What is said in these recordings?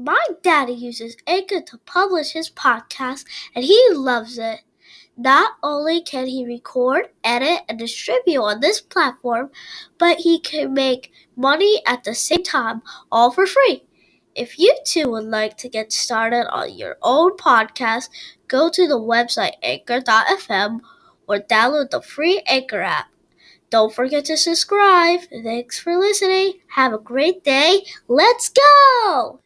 My daddy uses Anchor to publish his podcast, and he loves it. Not only can he record, edit, and distribute on this platform, but he can make money at the same time, all for free. If you too would like to get started on your own podcast, go to the website anchor.fm or download the free Anchor app. Don't forget to subscribe. Thanks for listening. Have a great day. Let's go!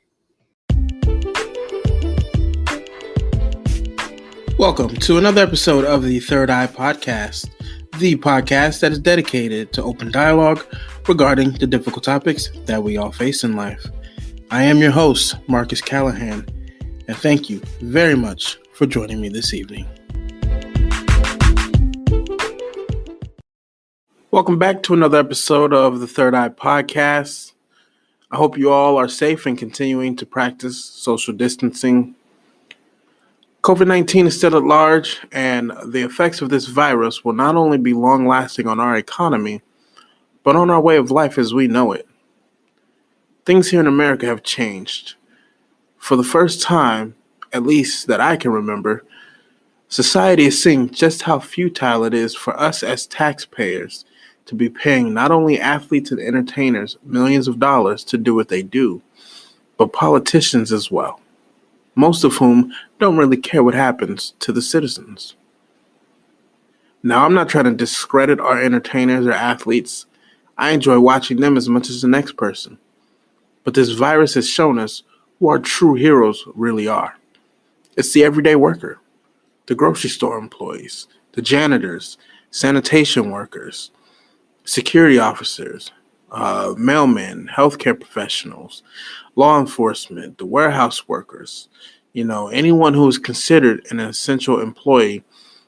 Welcome to another episode of the Third Eye Podcast, the podcast that is dedicated to open dialogue regarding the difficult topics that we all face in life. I am your host, Marcus Callahan, and thank you very much for joining me this evening. Welcome back to another episode of the Third Eye Podcast. I hope you all are safe and continuing to practice social distancing. COVID-19 is still at large, and the effects of this virus will not only be long-lasting on our economy, but on our way of life as we know it. Things here in America have changed. For the first time, at least that I can remember, society is seeing just how futile it is for us as taxpayers to be paying not only athletes and entertainers millions of dollars to do what they do, but politicians as well, most of whom don't really care what happens to the citizens. Now, I'm not trying to discredit our entertainers or athletes. I enjoy watching them as much as the next person. But this virus has shown us who our true heroes really are. It's the everyday worker, the grocery store employees, the janitors, sanitation workers, security officers, mailmen, healthcare professionals, law enforcement, the warehouse workers, anyone who is considered an essential employee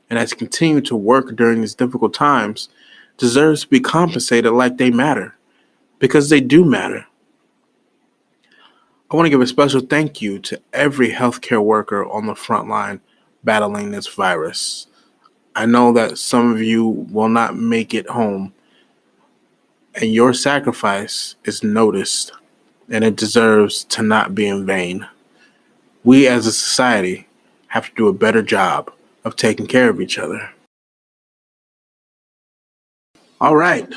and has continued to work during these difficult times deserves to be compensated like they matter, because they do matter. I want to give a special thank you to every healthcare worker on the front line battling this virus. I know that some of you will not make it home, and your sacrifice is noticed, and it deserves to not be in vain. We as a society have to do a better job of taking care of each other. All right,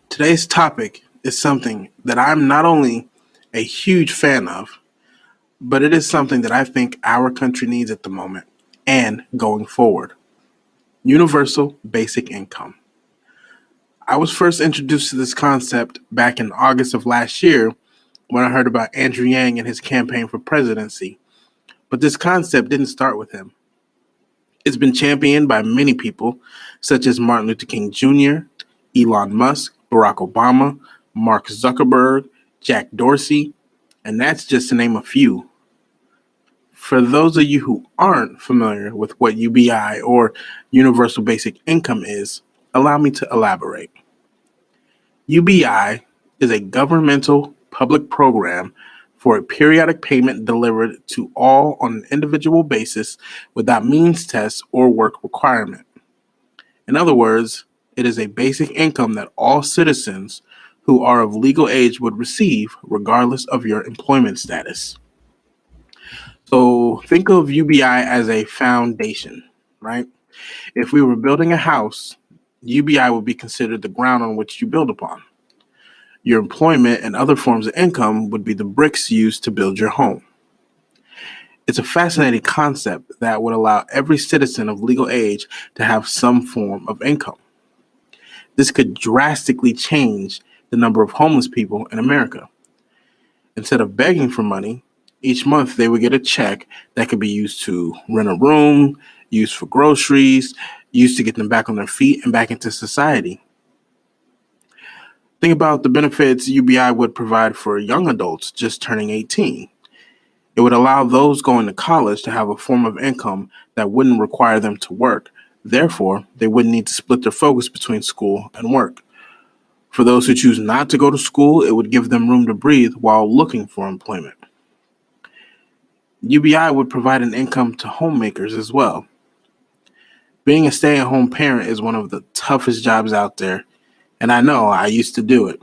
today's topic is something that I'm not only a huge fan of, but it is something that I think our country needs at the moment and going forward. Universal basic income. I was first introduced to this concept back in August of last year when I heard about Andrew Yang and his campaign for presidency. But this concept didn't start with him. It's been championed by many people, such as Martin Luther King Jr., Elon Musk, Barack Obama, Mark Zuckerberg, Jack Dorsey, and that's just to name a few. For those of you who aren't familiar with what UBI or Universal Basic Income is, allow me to elaborate. UBI is a governmental public program for a periodic payment delivered to all on an individual basis without means test or work requirement. In other words, it is a basic income that all citizens who are of legal age would receive regardless of your employment status. So think of UBI as a foundation, right? If we were building a house, UBI would be considered the ground on which you build upon. Your employment and other forms of income would be the bricks used to build your home. It's a fascinating concept that would allow every citizen of legal age to have some form of income. This could drastically change the number of homeless people in America. Instead of begging for money, each month they would get a check that could be used to rent a room, used for groceries, used to get them back on their feet and back into society. Think about the benefits UBI would provide for young adults just turning 18. It would allow those going to college to have a form of income that wouldn't require them to work. Therefore, they wouldn't need to split their focus between school and work. For those who choose not to go to school, it would give them room to breathe while looking for employment. UBI would provide an income to homemakers as well. Being a stay-at-home parent is one of the toughest jobs out there. And I know I used to do it.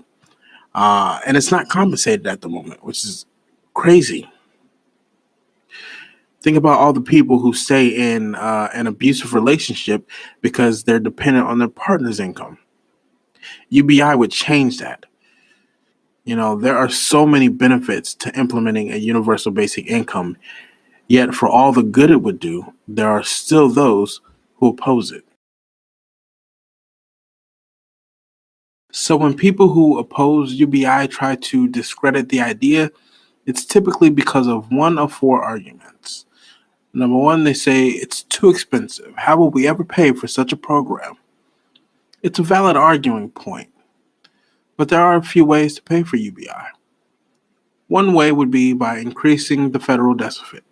And it's not compensated at the moment, which is crazy. Think about all the people who stay in an abusive relationship because they're dependent on their partner's income. UBI would change that. There are so many benefits to implementing a universal basic income, yet for all the good it would do, there are still those who oppose it. So when people who oppose UBI try to discredit the idea, it's typically because of one of four arguments. Number one, they say it's too expensive. How will we ever pay for such a program? It's a valid arguing point, but there are a few ways to pay for UBI. One way would be by increasing the federal deficit.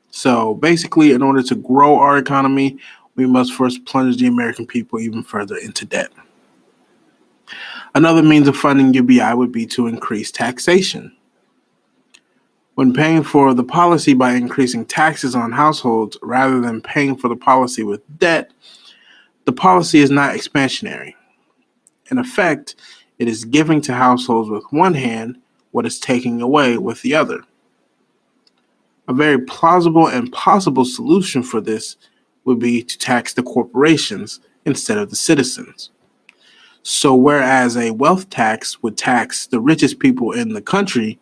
So basically, in order to grow our economy, we must first plunge the American people even further into debt. Another means of funding UBI would be to increase taxation. When paying for the policy by increasing taxes on households rather than paying for the policy with debt, the policy is not expansionary. In effect, it is giving to households with one hand what is taking away with the other. A very plausible and possible solution for this would be to tax the corporations instead of the citizens. So whereas a wealth tax would tax the richest people in the country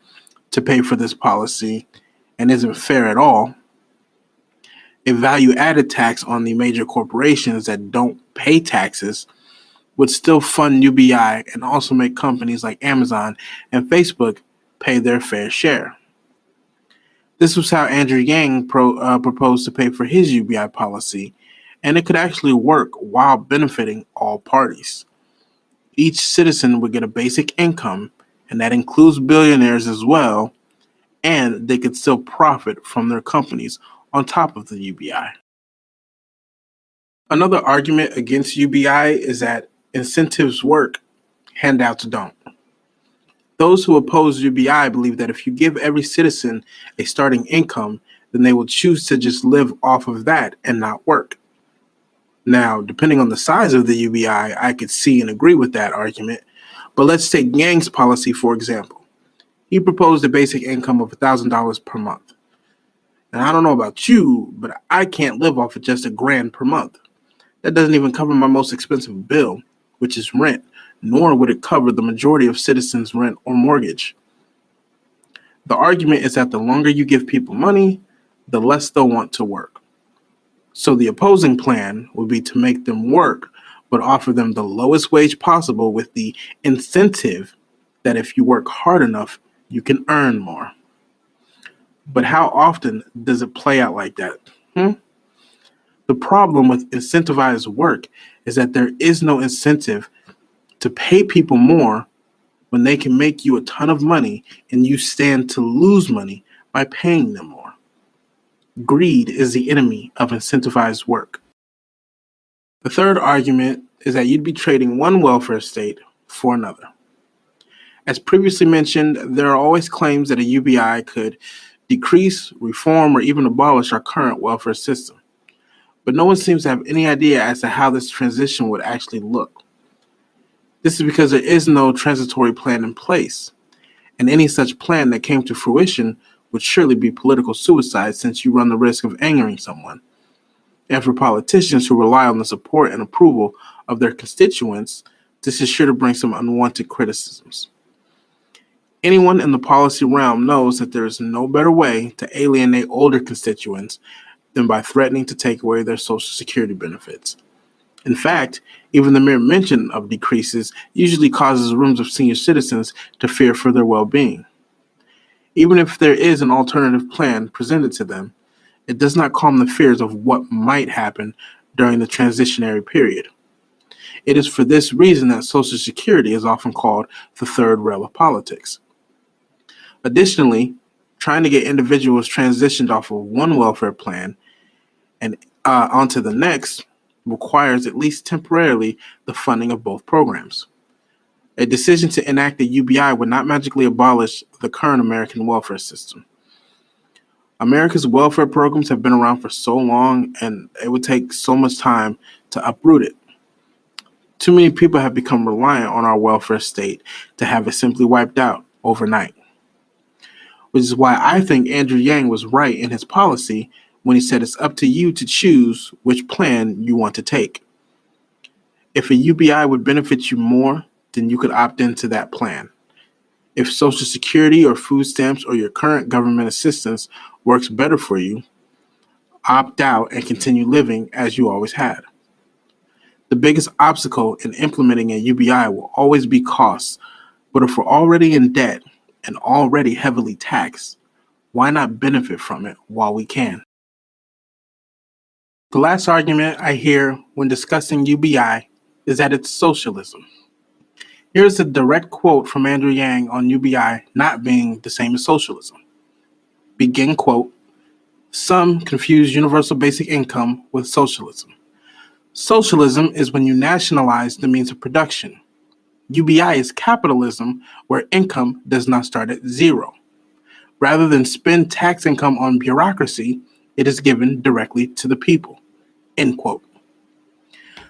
to pay for this policy and isn't fair at all, a value-added tax on the major corporations that don't pay taxes would still fund UBI and also make companies like Amazon and Facebook pay their fair share. This was how Andrew Yang proposed to pay for his UBI policy, and it could actually work while benefiting all parties. Each citizen would get a basic income, and that includes billionaires as well, and they could still profit from their companies on top of the UBI. Another argument against UBI is that incentives work, handouts don't. Those who oppose UBI believe that if you give every citizen a starting income, then they will choose to just live off of that and not work. Now, depending on the size of the UBI, I could see and agree with that argument, but let's take Yang's policy for example. He proposed a basic income of $1,000 per month. And I don't know about you, but I can't live off of just $1,000 per month. That doesn't even cover my most expensive bill, which is rent, nor would it cover the majority of citizens' rent or mortgage. The argument is that the longer you give people money, the less they'll want to work. So the opposing plan would be to make them work, but offer them the lowest wage possible with the incentive that if you work hard enough, you can earn more. But how often does it play out like that? The problem with incentivized work is that there is no incentive to pay people more when they can make you a ton of money and you stand to lose money by paying them more. Greed is the enemy of incentivized work. The third argument is that you'd be trading one welfare state for another. As previously mentioned, there are always claims that a UBI could decrease, reform, or even abolish our current welfare system. But no one seems to have any idea as to how this transition would actually look. This is because there is no transitory plan in place, and any such plan that came to fruition would surely be political suicide since you run the risk of angering someone. And for politicians who rely on the support and approval of their constituents, this is sure to bring some unwanted criticisms. Anyone in the policy realm knows that there is no better way to alienate older constituents than by threatening to take away their Social Security benefits. In fact, even the mere mention of decreases usually causes rooms of senior citizens to fear for their well-being. Even if there is an alternative plan presented to them, it does not calm the fears of what might happen during the transitionary period. It is for this reason that Social Security is often called the third rail of politics. Additionally, trying to get individuals transitioned off of one welfare plan and onto the next requires, at least temporarily, the funding of both programs. A decision to enact a UBI would not magically abolish the current American welfare system. America's welfare programs have been around for so long, and it would take so much time to uproot it. Too many people have become reliant on our welfare state to have it simply wiped out overnight. which is why I think Andrew Yang was right in his policy when he said it's up to you to choose which plan you want to take. If a UBI would benefit you more, then you could opt into that plan. If Social Security or food stamps or your current government assistance works better for you, opt out and continue living as you always had. The biggest obstacle in implementing a UBI will always be costs, but if we're already in debt and already heavily taxed, why not benefit from it while we can? The last argument I hear when discussing UBI is that it's socialism. Here's a direct quote from Andrew Yang on UBI not being the same as socialism. Begin quote, "Some confuse universal basic income with socialism. Socialism is when you nationalize the means of production. UBI is capitalism where income does not start at zero. Rather than spend tax income on bureaucracy, it is given directly to the people." End quote.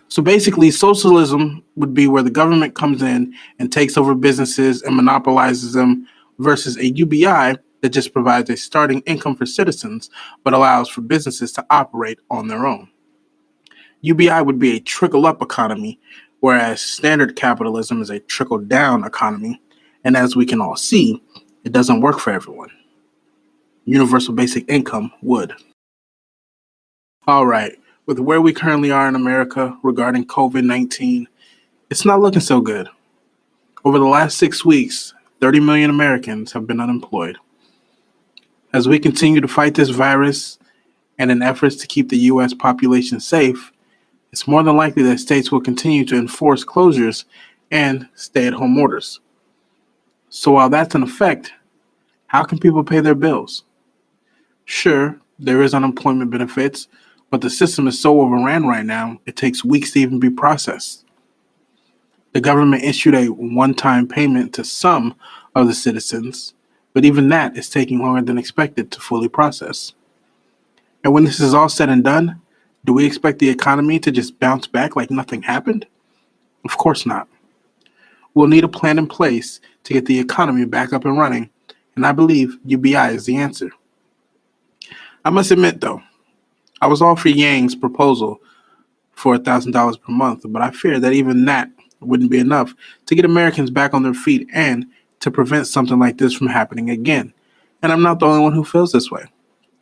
So basically, socialism would be where the government comes in and takes over businesses and monopolizes them, versus a UBI that just provides a starting income for citizens but allows for businesses to operate on their own. UBI would be a trickle-up economy, whereas standard capitalism is a trickle-down economy, and as we can all see, it doesn't work for everyone. Universal basic income would. All right. With where we currently are in America regarding COVID-19, it's not looking so good. Over the last 6 weeks, 30 million Americans have been unemployed. As we continue to fight this virus and in efforts to keep the U.S. population safe, it's more than likely that states will continue to enforce closures and stay-at-home orders. So while that's in effect, how can people pay their bills? Sure, there is unemployment benefits, but the system is so overran right now, it takes weeks to even be processed. The government issued a one-time payment to some of the citizens, but even that is taking longer than expected to fully process. And when this is all said and done, do we expect the economy to just bounce back like nothing happened? Of course not. We'll need a plan in place to get the economy back up and running, and I believe UBI is the answer. I must admit, though, I was all for Yang's proposal for $1,000 per month, but I fear that even that wouldn't be enough to get Americans back on their feet and to prevent something like this from happening again. And I'm not the only one who feels this way.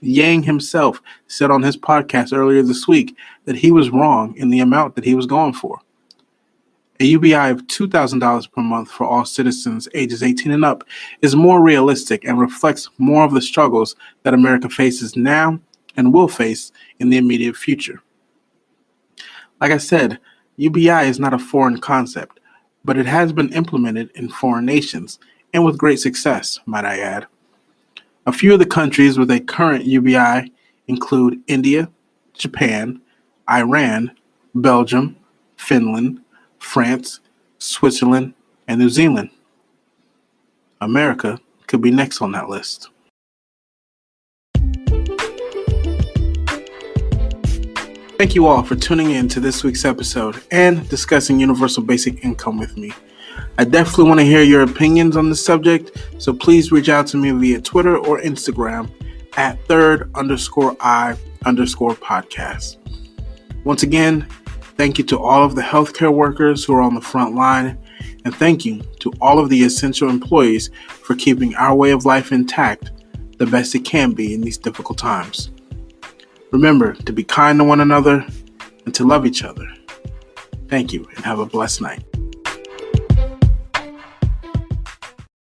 Yang himself said on his podcast earlier this week that he was wrong in the amount that he was going for. A UBI of $2,000 per month for all citizens ages 18 and up is more realistic and reflects more of the struggles that America faces now and will face in the immediate future. Like I said, UBI is not a foreign concept, but it has been implemented in foreign nations, and with great success, might I add. A few of the countries with a current UBI include India, Japan, Iran, Belgium, Finland, France, Switzerland, and New Zealand. America could be next on that list. Thank you all for tuning in to this week's episode and discussing universal basic income with me. I definitely want to hear your opinions on this subject, so please reach out to me via Twitter or Instagram at _I_podcast. Once again, thank you to all of the healthcare workers who are on the front line, and thank you to all of the essential employees for keeping our way of life intact the best it can be in these difficult times. Remember to be kind to one another and to love each other. Thank you and have a blessed night.